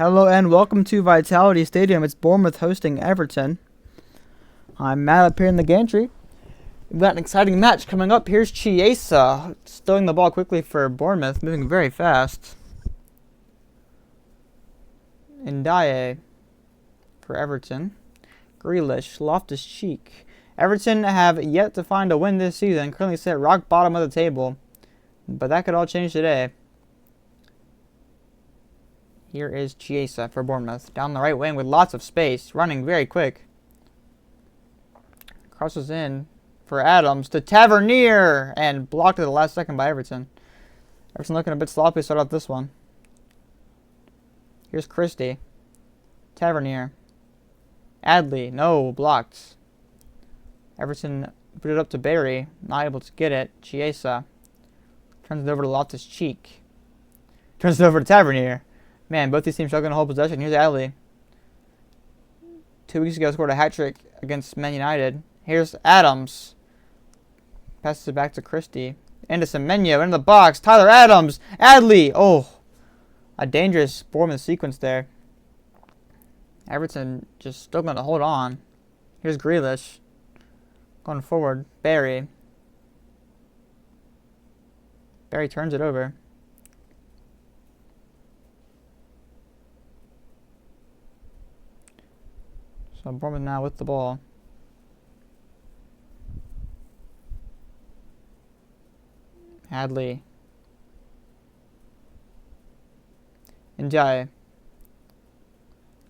Hello and welcome to Vitality Stadium. It's Bournemouth hosting Everton. I'm Matt up here in the gantry. We've got an exciting match coming up. Here's Chiesa stowing the ball quickly for Bournemouth, moving very fast. Ndiaye for Everton. Grealish, Loftus-Cheek. Everton have yet to find a win this season, currently sit rock bottom of the table, but that could all change today. Here is Chiesa for Bournemouth. Down the right wing with lots of space. Running very quick. Crosses in for Adams to Tavernier. And blocked at the last second by Everton. Everton looking a bit sloppy to start off this one. Here's Christie. Tavernier. Adley. No, blocked. Everton put it up to Barry. Not able to get it. Chiesa. Turns it over to Loftus-Cheek. Turns it over to Tavernier. Man, both these teams struggling to hold possession. Here's Adley. 2 weeks ago, scored a hat-trick against Man United. Here's Adams. Passes it back to Christie. Into Semenyo. Into the box. Tyler Adams. Adley. Oh. A dangerous Bournemouth sequence there. Everton just struggling to hold on. Here's Grealish. Going forward. Barry. Barry turns it over. So Bournemouth now with the ball. Hadley. Ndiaye.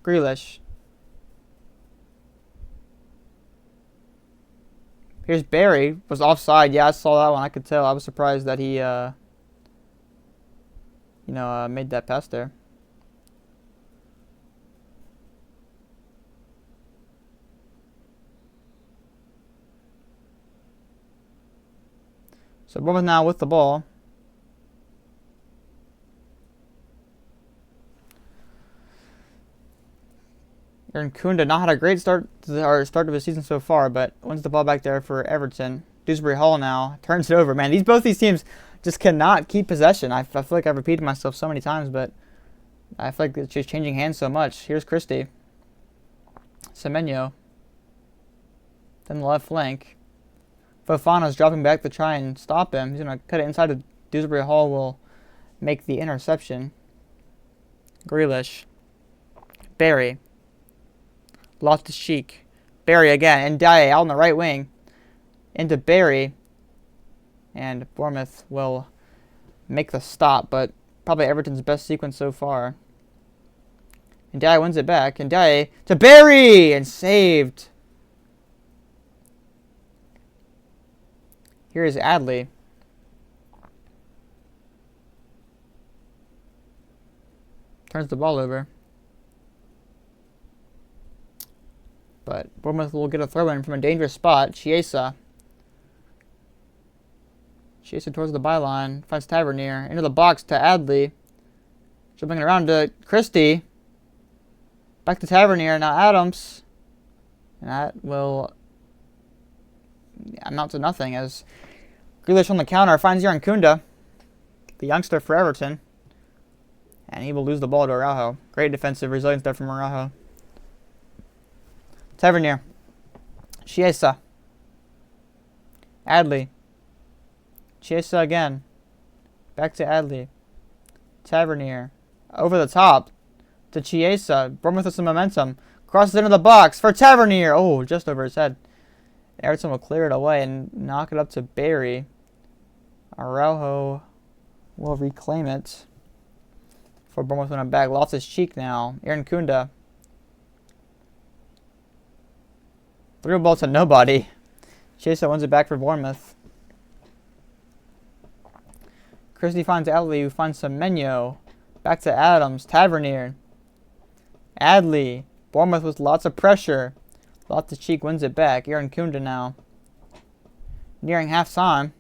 Grealish. Here's Barry. Was offside. Yeah, I saw that one. I could tell. I was surprised that he, made that pass there. So Bournemouth now with the ball. Aaron Kunda not had a great start to the season so far, but wins the ball back there for Everton. Dewsbury Hall now turns it over. Man, both these teams just cannot keep possession. I feel like I've repeated myself so many times, but I feel like it's just changing hands so much. Here's Christie. Semenyo. Then the left flank. Fofana's dropping back to try and stop him. He's going to cut it inside of Dewsbury Hall. Will make the interception. Grealish. Barry. Loftus-Cheek. Barry again. Ndiaye out on the right wing. Into Barry. And Bournemouth will make the stop, but probably Everton's best sequence so far. Ndiaye wins it back. Ndiaye to Barry! And saved. Here is Adley. Turns the ball over. But Bournemouth will get a throw-in from a dangerous spot. Chiesa. Chiesa towards the byline. Finds Tavernier. Into the box to Adley. Jumping it around to Christie. Back to Tavernier. Now Adams. And that will amount to nothing as Grealish on the counter finds Aaron Kunda, the youngster for Everton, and he will lose the ball to Araujo. Great defensive resilience there from Araujo. Tavernier. Chiesa. Adley. Chiesa again. Back to Adley. Tavernier. Over the top to Chiesa. Bournemouth with some momentum. Crosses into the box for Tavernier. Oh, just over his head. Everton will clear it away and knock it up to Barry. Araujo will reclaim it for Bournemouth when I'm back. Loftus-Cheek now. Aaron Kunda. Threw a ball to nobody. Chiesa wins it back for Bournemouth. Christie finds Adley, who finds Semenyo. Back to Adams. Tavernier. Adley. Bournemouth with lots of pressure. Loftus-Cheek wins it back. Aaron Kunda now. Nearing half-time.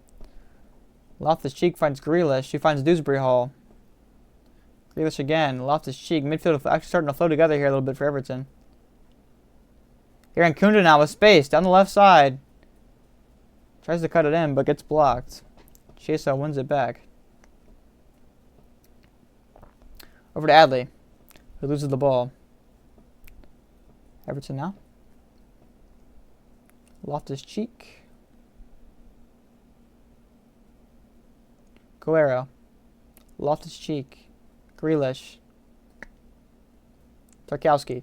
Loftus-Cheek finds Grealish. He finds Dewsbury Hall. Grealish again. Loftus-Cheek. Midfield actually starting to flow together here a little bit for Everton. Aaron Kunda now with space. Down the left side. Tries to cut it in, but gets blocked. Chiesa wins it back. Over to Adley. who loses the ball. Everton now. Loftus-Cheek. Guerrero. Loftus-Cheek. Grealish. Tarkowski.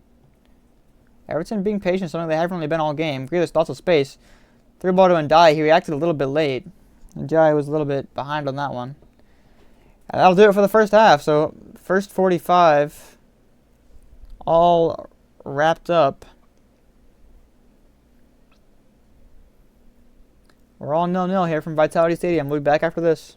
Everton being patient, something they haven't really been all game. Grealish, lots of space. Through ball to Ndiaye. He reacted a little bit late. Ndiaye was a little bit behind on that one. And that'll do it for the first half. So, first 45 all wrapped up. We're all 0-0 here from Vitality Stadium. We'll be back after this.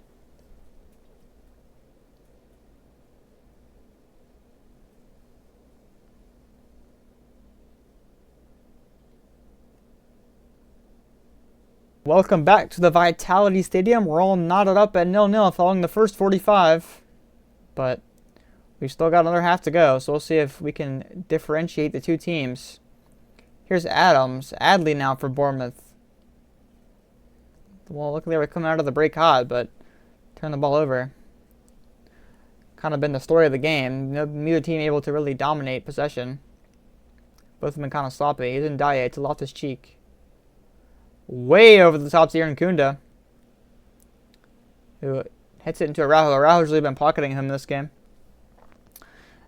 Welcome back to the Vitality Stadium. We're all knotted up at 0-0 following the first 45. But we've still got another half to go, so we'll see if we can differentiate the two teams. Here's Adams. Adley now for Bournemouth. Well, luckily we're coming out of the break hot, but turn the ball over. Kind of been the story of the game. Neither team able to really dominate possession. Both have been kind of sloppy. He's Ndiaye to Loftus-Cheek. Way over the top to Aaron Kunda, who hits it into Araujo. Araujo's really been pocketing him this game.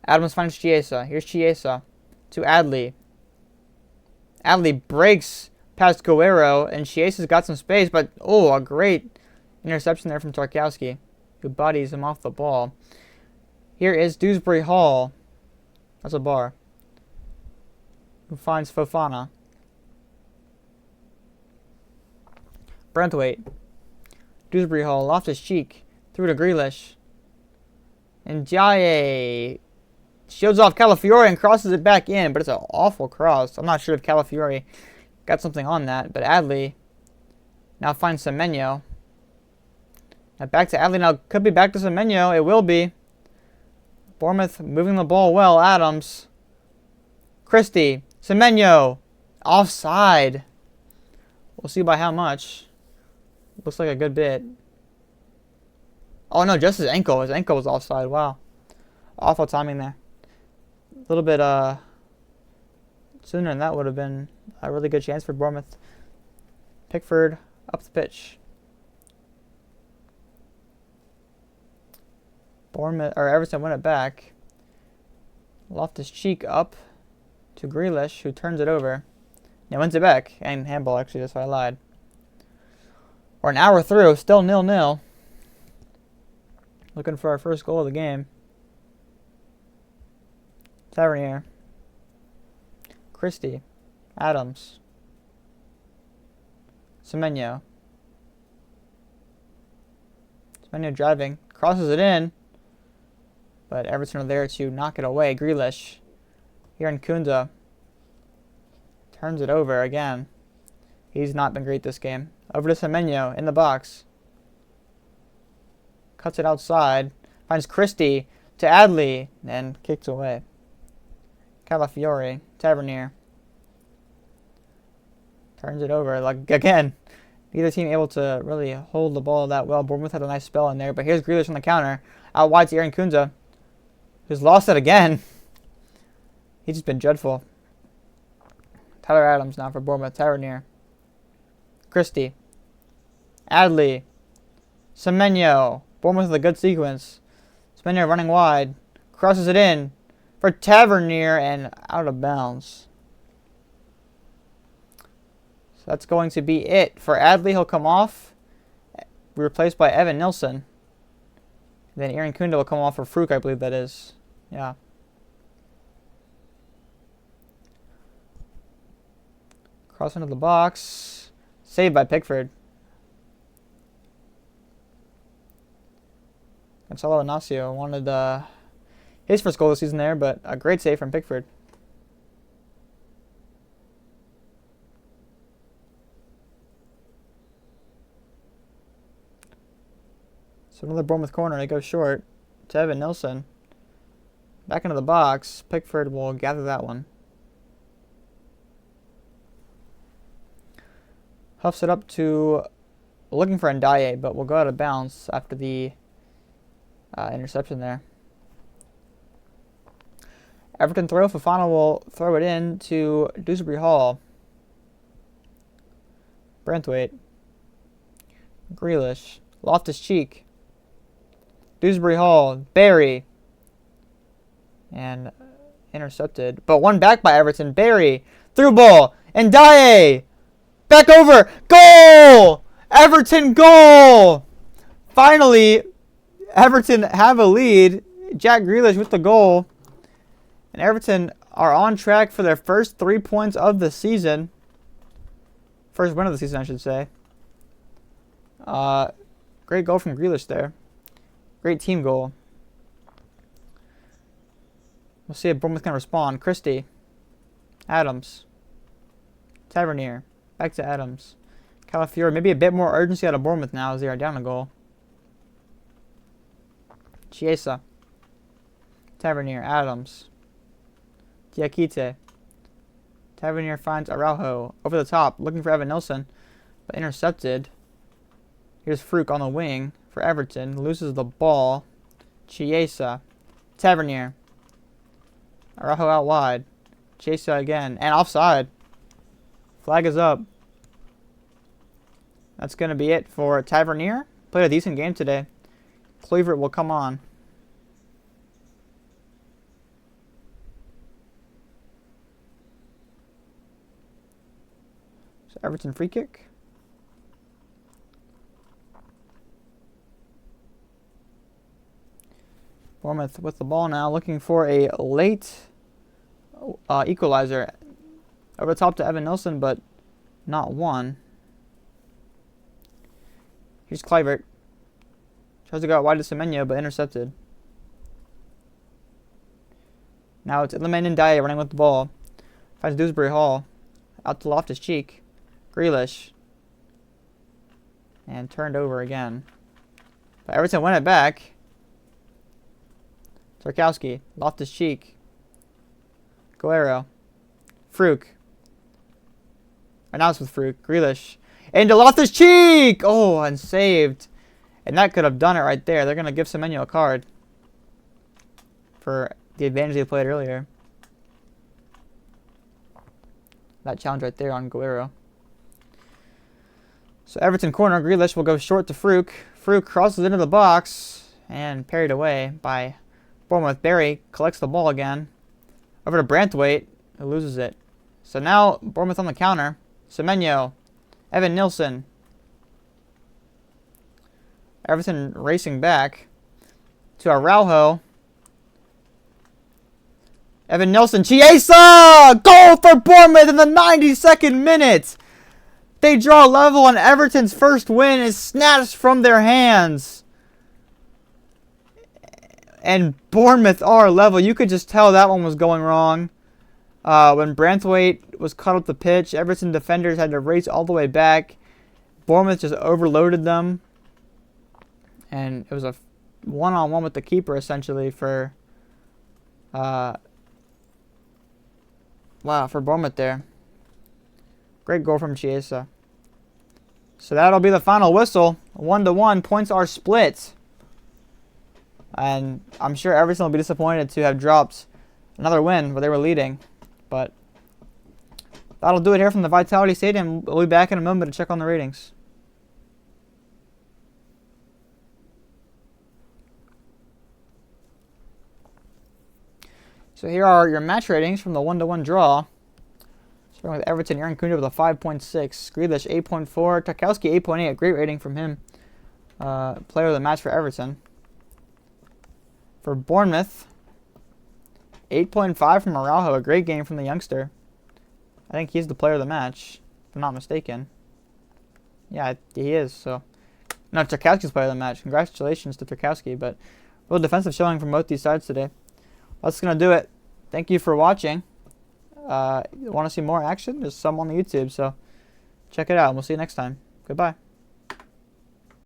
Adams finds Chiesa. Here's Chiesa to Adley. Adley breaks past Guerrero, and Chiesa's got some space, but a great interception there from Tarkowski, who bodies him off the ball. Here is Dewsbury Hall. That's a bar. Who finds Fofana. Brentwaite. Dewsbury Hall. Loftus-Cheek. Through to Grealish. And Ndiaye shields off Calafiori and crosses it back in, but it's an awful cross. I'm not sure if Calafiori got something on that, but Adley now finds Semenyo. Now back to Adley. Now could be back to Semenyo. It will be. Bournemouth moving the ball well. Adams. Christie. Semenyo. Offside. We'll see by how much. Looks like a good bit. Oh no, just his ankle. His ankle was offside. Wow. Awful timing there. A little bit sooner than that would have been a really good chance for Bournemouth. Pickford up the pitch. Everton win it back. Loftus-Cheek up to Grealish, who turns it over. Now wins it back. And handball, actually, that's why I lied. We're an hour through, still 0-0. Looking for our first goal of the game. Tavernier. Christie. Adams. Semenyo. Semenyo driving. Crosses it in. But Everton are there to knock it away. Grealish. Here in Kunda. Turns it over again. He's not been great this game. Over to Semenyo in the box. Cuts it outside. Finds Christie to Adley. And kicks away. Calafiori. Tavernier. Turns it over. Like again. Neither team able to really hold the ball that well. Bournemouth had a nice spell in there. But here's Grealish on the counter. Out wide to Aaron Kunda. Who's lost it again. He's just been dreadful. Tyler Adams now for Bournemouth. Tavernier. Christie. Adley. Semenyo. Bournemouth with a good sequence. Semenyo running wide. Crosses it in for Tavernier and out of bounds. So that's going to be it. For Adley, he'll come off. Replaced by Evan Nilsson. Then Aaron Kunda will come off for Fruk, I believe that is. Yeah. Cross into the box. Saved by Pickford. Gonzalo Inacio wanted his first goal of the season there, but a great save from Pickford. So another Bournemouth corner. They go short to Evan Nilsson. Back into the box. Pickford will gather that one. Huffs it up to looking for Ndiaye, but will go out of bounds after the interception there. Everton throw. Fofana will throw it in to Dewsbury Hall. Branthwaite. Grealish. Loftus-Cheek. Dewsbury Hall. Barry. And intercepted. But one back by Everton. Barry. Through ball. And Ndiaye. Back over. Goal! Everton goal! Finally, Everton have a lead. Jack Grealish with the goal. And Everton are on track for their first 3 points of the season. First win of the season, I should say. Great goal from Grealish there. Great team goal. We'll see if Bournemouth can respond. Christie. Adams. Tavernier. Back to Adams. Calafiori. Maybe a bit more urgency out of Bournemouth now as they are down a goal. Chiesa. Tavernier. Adams. Diakite. Tavernier finds Araujo. Over the top. Looking for Evan Nilsson. But intercepted. Here's Fruke on the wing for Everton. Loses the ball. Chiesa. Tavernier. Araujo out wide. Chiesa again. And offside. Flag is up. That's going to be it for Tavernier. Played a decent game today. Cleaver will come on. So Everton free kick. Bournemouth with the ball now, looking for a late equalizer. Over the top to Evan Nilsson, but not one. Here's Kluivert. Tries to go out wide to Semenyo, but intercepted. Now it's Iliman Ndiaye running with the ball. Finds Dewsbury Hall. Out to Loftus-Cheek. Grealish. And turned over again. But Everton win it back. Tarkowski. Loftus-Cheek. Guerrero. Fruke. And now it's with Fruke. Grealish. Into Loftus-Cheek! Oh, and saved. And that could have done it right there. They're going to give Semenyo a card for the advantage they played earlier. That challenge right there on Guerrero. So Everton corner. Grealish will go short to Fruke. Fruke crosses into the box and parried away by Bournemouth. Barry collects the ball again. Over to Branthwaite, who loses it. So now Bournemouth on the counter. Semenyo. Evan Nilsson. Everton racing back to Araujo. Evan Nilsson. Chiesa! Goal for Bournemouth in the 92nd minute. They draw level and Everton's first win is snatched from their hands. And Bournemouth are level. You could just tell that one was going wrong. When Branthwaite was cut up the pitch, Everton defenders had to race all the way back. Bournemouth just overloaded them. And it was a one-on-one with the keeper, essentially, for Bournemouth there. Great goal from Chiesa. So that'll be the final whistle. 1-1. Points are split. And I'm sure Everton will be disappointed to have dropped another win where they were leading. But that'll do it here from the Vitality Stadium. We'll be back in a moment to check on the ratings. So here are your match ratings from the 1-1 draw. Starting with Everton, Aaron Cunha with a 5.6. Grealish, 8.4. Tarkowski, 8.8. A great rating from him. Player of the match for Everton. For Bournemouth, 8.5 from Araujo. A great game from the youngster. I think he's the player of the match, if I'm not mistaken. Yeah, he is. So, no, Tarkowski's player of the match. Congratulations to Tarkowski. But real defensive showing from both these sides today. That's going to do it. Thank you for watching. Want to see more action? There's some on the YouTube, so check it out. We'll see you next time. Goodbye.